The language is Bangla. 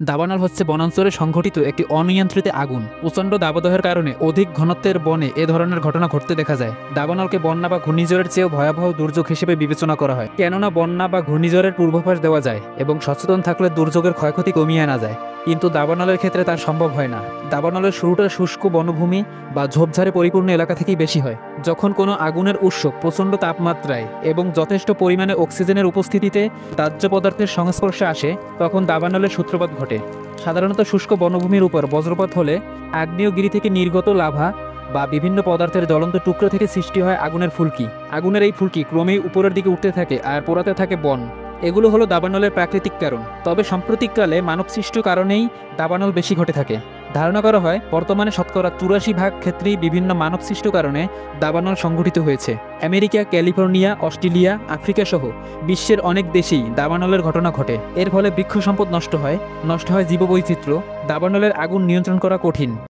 দাবানল হচ্ছে বনাঞ্চলে সংঘটিত একটি অনিয়ন্ত্রিত আগুন। প্রচণ্ড দাবদাহের কারণে অধিক ঘনত্বের বনে এ ধরনের ঘটনা ঘটতে দেখা যায়। দাবানলকে বন্যা বা ঘূর্ণিঝড়ের চেয়েও ভয়াবহ দুর্যোগ হিসেবে বিবেচনা করা হয়, কেননা বন্যা বা ঘূর্ণিঝড়ের পূর্বাভাস দেওয়া যায় এবং সচেতন থাকলে দুর্যোগের ক্ষয়ক্ষতি কমিয়ে আনা যায়। কিন্তু দাবানলের ক্ষেত্রে তার সম্ভব হয় না। দাবানলের শুরুটা শুষ্ক বনভূমি বা ঝোপঝাড়ে পরিপূর্ণ এলাকা থেকেই বেশি হয়। যখন কোনো আগুনের উৎস প্রচণ্ড তাপমাত্রায় এবং যথেষ্ট পরিমাণে অক্সিজেনের উপস্থিতিতে দাহ্য পদার্থের সংস্পর্শে আসে, তখন দাবানলের সূত্রপাত ঘটে। সাধারণত শুষ্ক বনভূমির উপর বজ্রপাত হলে আগ্নেয়গিরি থেকে নির্গত লাভা বা বিভিন্ন পদার্থের জ্বলন্ত টুকরো থেকে সৃষ্টি হয় আগুনের ফুলকি। আগুনের এই ফুলকি ক্রমেই উপরের দিকে উঠতে থাকে আর পোড়াতে থাকে বন। এগুলো হলো দাবানলের প্রাকৃতিক কারণ। তবে সাম্প্রতিককালে মানবসৃষ্ট কারণেই দাবানল বেশি ঘটে থাকে। ধারণা করা হয় বর্তমানে শতকরা ৮৪% ক্ষেত্রেই বিভিন্ন মানবসৃষ্ট কারণে দাবানল সংঘটিত হয়েছে। আমেরিকা, ক্যালিফোর্নিয়া, অস্ট্রেলিয়া, আফ্রিকা সহ বিশ্বের অনেক দেশেই দাবানলের ঘটনা ঘটে। এর ফলে বৃক্ষ সম্পদ নষ্ট হয় জীববৈচিত্র্য। দাবানলের আগুন নিয়ন্ত্রণ করা কঠিন।